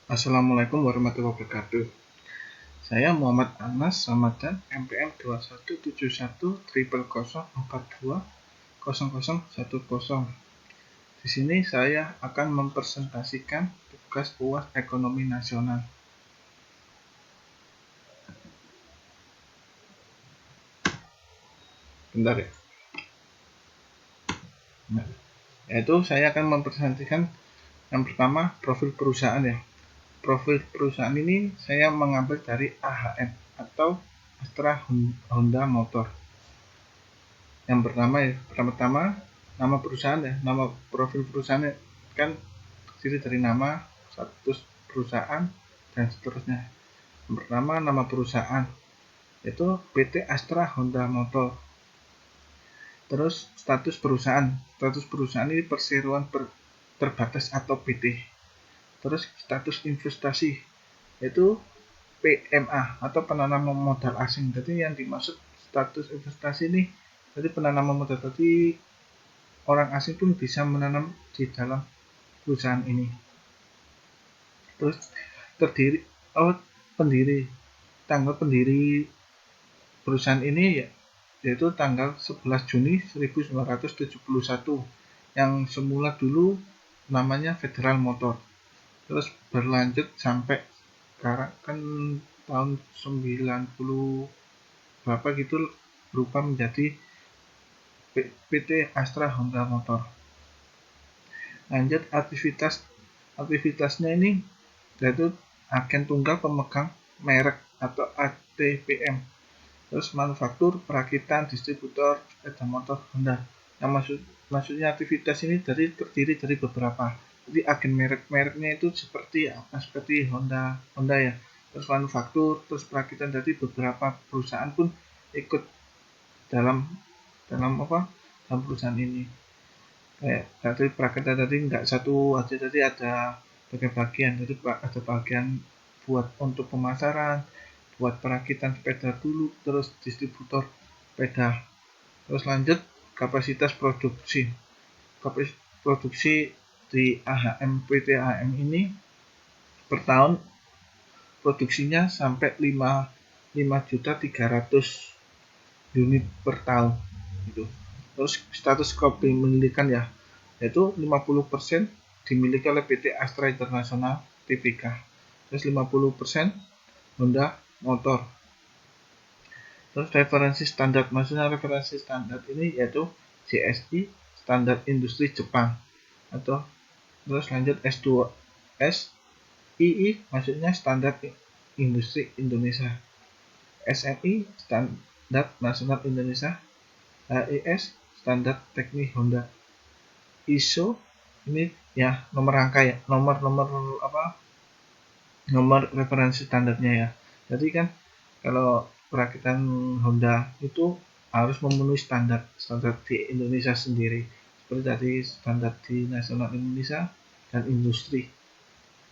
Assalamualaikum warahmatullahi wabarakatuh. Saya Muhammad Anas Ramadan, MPM 217100420010. Di sini saya akan mempresentasikan tugas UAS Ekonomi Nasional. Bentar ya. Yaitu saya akan mempresentasikan yang pertama profil perusahaan ya. Profil perusahaan ini saya mengambil dari AHM atau Astra Honda Motor. Yang pertama nama perusahaan ya, nama profil perusahaan kan terdiri dari nama, status perusahaan, dan seterusnya. Yang pertama nama perusahaan yaitu PT Astra Honda Motor. Terus status perusahaan ini perseroan terbatas atau PT. Terus status investasi yaitu PMA atau penanaman modal asing. Jadi yang dimaksud status investasi ini, jadi penanaman modal, tadi orang asing pun bisa menanam di dalam perusahaan ini. Terus tanggal pendiri perusahaan ini yaitu tanggal 11 Juni 1971 yang semula dulu namanya Federal Motor. Terus berlanjut sampai sekarang kan tahun 90 berapa gitu berubah menjadi PT Astra Honda Motor. Lanjut aktivitasnya ini yaitu agen tunggal pemegang merek atau ATPM. Terus manufaktur, perakitan, distributor sepeda motor Honda. Yang maksudnya aktivitas ini terdiri dari beberapa. Jadi agen mereknya itu seperti Honda ya. Terus manufaktur, terus perakitan, dari beberapa perusahaan pun ikut dalam perusahaan ini. Kayak tadi perakitan tadi nggak satu aja, tadi ada bagian. Jadi ada bagian buat untuk pemasaran, buat perakitan sepeda dulu, terus distributor sepeda. Terus lanjut kapasitas produksi di PT AHM ini per tahun produksinya sampai 5.300.000 unit per tahun gitu. Terus status kepemilikan ya, yaitu 50% dimiliki oleh PT Astra International Tbk. Terus 50% Honda Motor. Terus referensi standar, maksudnya referensi standar ini yaitu JSI, standar industri Jepang. Terus lanjut S2 SII, maksudnya standar industri Indonesia. SNI, standar nasional Indonesia. HIS, standar teknik Honda. ISO ini ya nomor rangka ya, nomor referensi standarnya ya. Jadi kan kalau perakitan Honda itu harus memenuhi standar di Indonesia sendiri, seperti tadi standar di nasional Indonesia dan industri.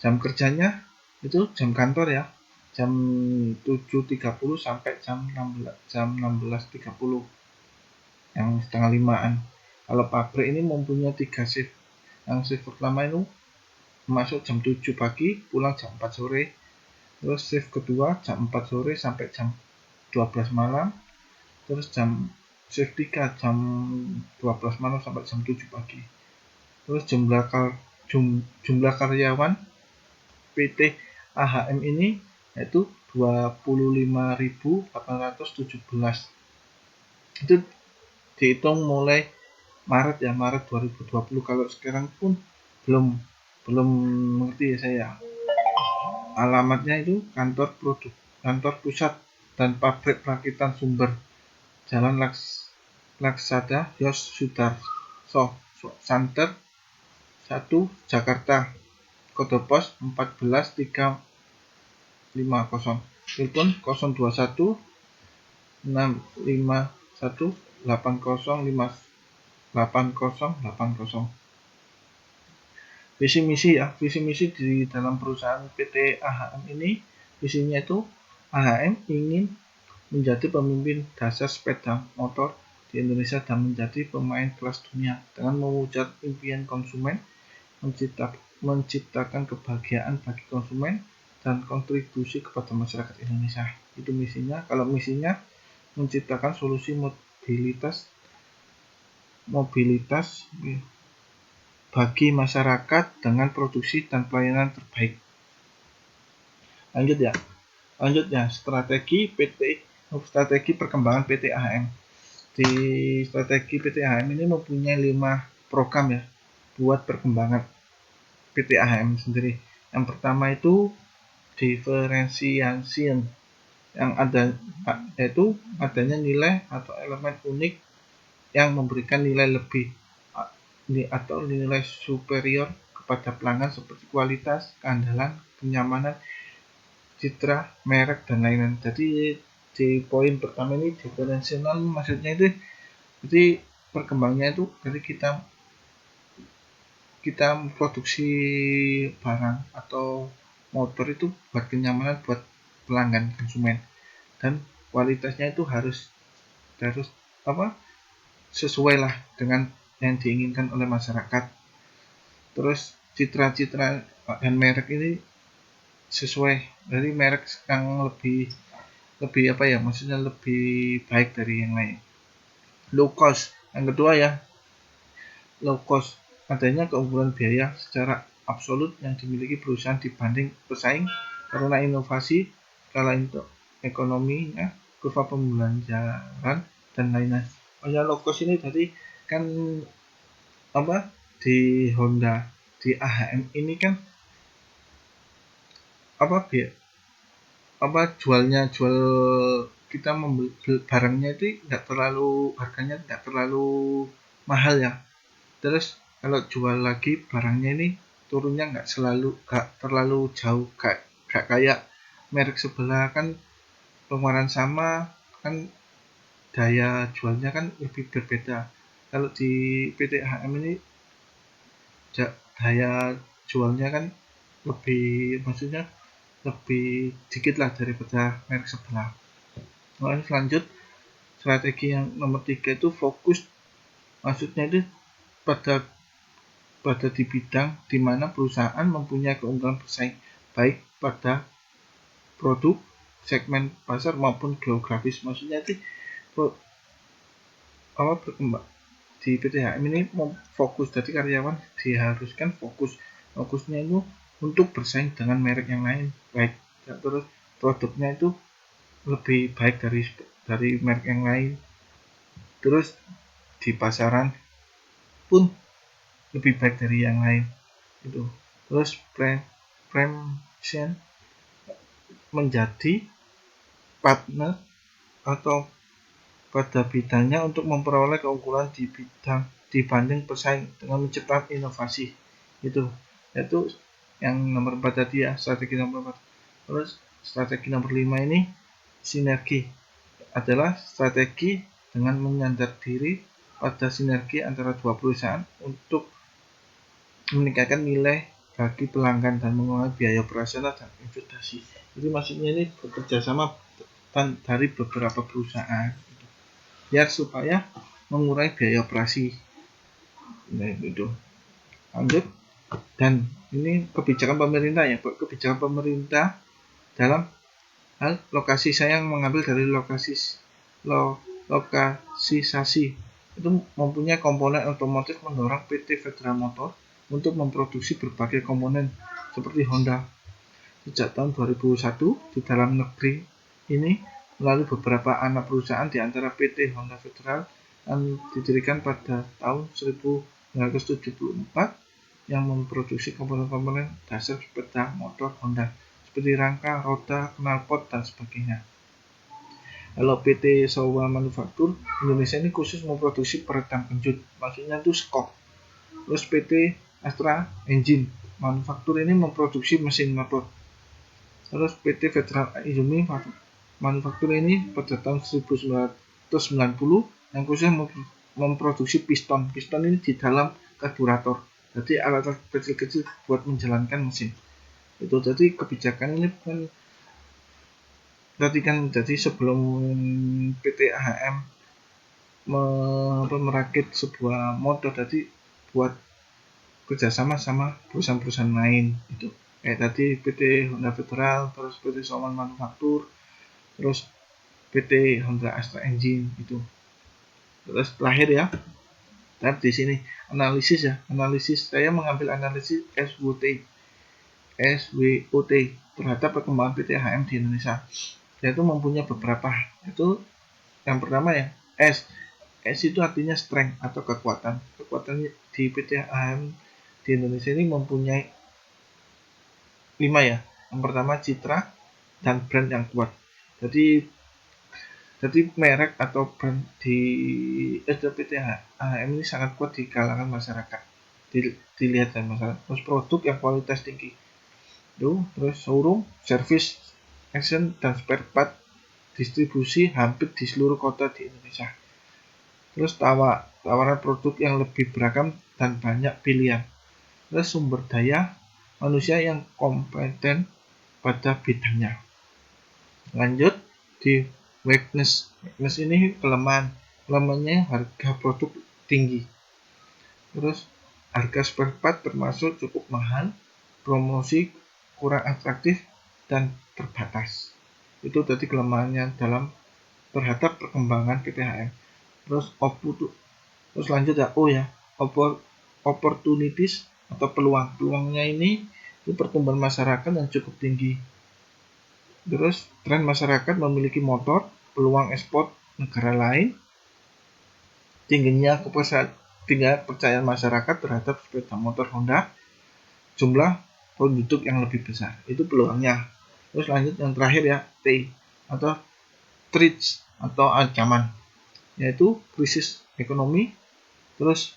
Jam kerjanya itu jam kantor ya, jam 7.30 sampai jam 16.30 yang setengah 5-an. Kalau pabrik ini mempunyai 3 shift. Yang shift pertama itu masuk jam 7 pagi, pulang jam 4 sore. Terus shift kedua jam 4 sore sampai jam 12 malam. Terus shift 3 jam 12 malam sampai jam 7 pagi. Terus jumlah karyawan PT AHM ini yaitu 25.817. Itu dihitung mulai Maret 2020. Kalau sekarang pun belum mengerti ya saya. Alamatnya itu kantor pusat dan pabrik perakitan sumber, Jalan Laksada Yos Sudarso Santer 1 Jakarta, kode pos 14350, telepon 021 651 8080. Visi misi di dalam perusahaan PT AHM ini, visinya itu AHM ingin menjadi pemimpin dasar sepeda motor di Indonesia dan menjadi pemain kelas dunia dengan mewujud impian konsumen menciptakan kebahagiaan bagi konsumen dan kontribusi kepada masyarakat Indonesia. Itu misinya. Kalau misinya menciptakan solusi mobilitas bagi masyarakat dengan produksi dan pelayanan terbaik. Lanjut ya, strategi perkembangan PT AHM. Di strategi PT AHM ini mempunyai 5 program ya buat perkembangan PT AHM sendiri. Yang pertama itu differentiation, yang ada yaitu adanya nilai atau elemen unik yang memberikan nilai lebih atau nilai superior kepada pelanggan seperti kualitas, keandalan, kenyamanan, citra, merek, dan lain-lain. Jadi di poin pertama ini diferensial maksudnya itu jadi perkembangannya itu dari kita produksi barang atau motor itu buat kenyamanan buat pelanggan konsumen, dan kualitasnya itu harus sesuai lah dengan yang diinginkan oleh masyarakat. Terus citra dan merek ini sesuai dari merek yang lebih maksudnya lebih baik dari yang lain. Low cost, yang kedua ya, low cost, adanya keunggulan biaya secara absolut yang dimiliki perusahaan dibanding pesaing karena inovasi, skala ekonominya, kurva pembelajaran, dan lain-lain. Low cost ini tadi kan di Honda, di AHM ini kan jual kita membeli barangnya itu harganya tidak terlalu mahal ya. Terus kalau jual lagi barangnya ini turunnya nggak terlalu jauh, gak kayak merek sebelah kan pengeluaran sama kan daya jualnya kan lebih berbeda. Kalau di PT AHM ini daya jualnya kan lebih dikit lah daripada merek sebelah. Lanjut, strategi yang nomor 3 itu fokus, maksudnya itu pada di bidang di mana perusahaan mempunyai keunggulan bersaing baik pada produk, segmen pasar maupun geografis. Maksudnya itu berkembang di PT HM ini fokus, jadi karyawan diharuskan fokusnya itu untuk bersaing dengan merek yang lain baik, terus produknya itu lebih baik dari merek yang lain, terus di pasaran pun lebih baik dari yang lain itu. Terus premium menjadi partner atau pada bidangnya untuk memperoleh keunggulan di bidang dibanding pesaing dengan menciptakan inovasi. Itu yang nomor 4 tadi ya, strategi nomor 4. Terus strategi nomor 5 ini sinergi, adalah strategi dengan menyandar diri pada sinergi antara dua perusahaan untuk meningkatkan nilai bagi pelanggan dan mengurangi biaya operasional dan investasi. Jadi maksudnya ini bekerja sama dari beberapa perusahaan biar supaya mengurangi biaya operasi. Nah, itu. Lanjut, dan ini kebijakan pemerintah ya, kebijakan pemerintah dalam hal lokasi. Saya mengambil dari lokasisasi itu mempunyai komponen otomotif mendorong PT Federal Motor untuk memproduksi berbagai komponen seperti Honda sejak tahun 2001 di dalam negeri ini melalui beberapa anak perusahaan di antara PT Honda Federal yang didirikan pada tahun 1974 yang memproduksi komponen-komponen dasar sepeda motor Honda seperti rangka, roda, knalpot, dan sebagainya. Kalau PT Showa Manufaktur Indonesia ini khusus memproduksi peredam kenjut, maksudnya itu skok. Terus PT Astra Engine Manufaktur ini memproduksi mesin motor. Terus PT Federal Izumi Manufaktur ini pada tahun 1990 yang khusus memproduksi piston. Piston ini di dalam karburator. Jadi alat kecil-kecil buat menjalankan mesin. Itu jadi kebijakan ini jadi sebelum PT AHM merakit sebuah motor, jadi buat kerjasama sama perusahaan-perusahaan lain itu. Kayak tadi PT Honda Federal, terus PT Soman Manufaktur, terus PT Honda Astra Engine itu. Terus terakhir ya, di sini analisis ya. Analisis saya mengambil analisis SWOT terhadap perkembangan PT HM di Indonesia. Yaitu mempunyai beberapa. Itu yang pertama ya, S. S itu artinya strength atau kekuatan. Kekuatan di PT HM di Indonesia ini mempunyai 5 ya. Yang pertama citra dan brand yang kuat. Jadi merek atau brand di PT HM ini sangat kuat di kalangan masyarakat. Dilihat dari masyarakat. Terus produk yang kualitas tinggi. Terus showroom, service, action dan spare part distribusi hampir di seluruh kota di Indonesia. Terus tawaran produk yang lebih beragam dan banyak pilihan. Terus sumber daya manusia yang kompeten pada bidangnya. Lanjut di weakness. Weakness ini kelemahannya harga produk tinggi. Terus harga spare part termasuk cukup mahal, promosi kurang atraktif dan terbatas. Itu tadi kelemahannya dalam terhadap perkembangan PTHM. Terus lanjut ya, opportunities atau peluangnya ini itu pertumbuhan masyarakat yang cukup tinggi. Terus tren masyarakat memiliki motor, peluang ekspor negara lain, tingginya kepercayaan masyarakat terhadap sepeda motor Honda, jumlah penduduk yang lebih besar. Itu peluangnya. Terus lanjut yang terakhir ya, T atau threats atau ancaman, yaitu krisis ekonomi, terus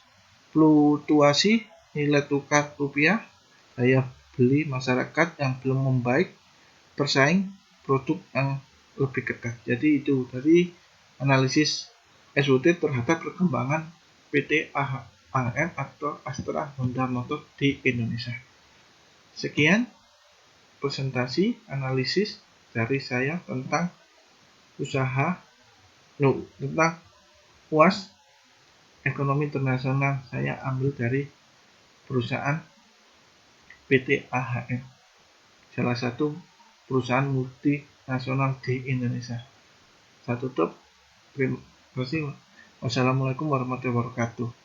fluktuasi nilai tukar rupiah, daya beli masyarakat yang belum membaik, bersaing produk yang lebih ketat. Jadi itu tadi analisis SWOT terhadap perkembangan PT HM atau Astra Honda Motor di Indonesia. Sekian presentasi analisis dari saya tentang tentang UAS ekonomi internasional. Saya ambil dari perusahaan PT AHM, salah satu perusahaan multinasional di Indonesia. Saya tutup. Terima kasih. Wassalamualaikum warahmatullahi wabarakatuh.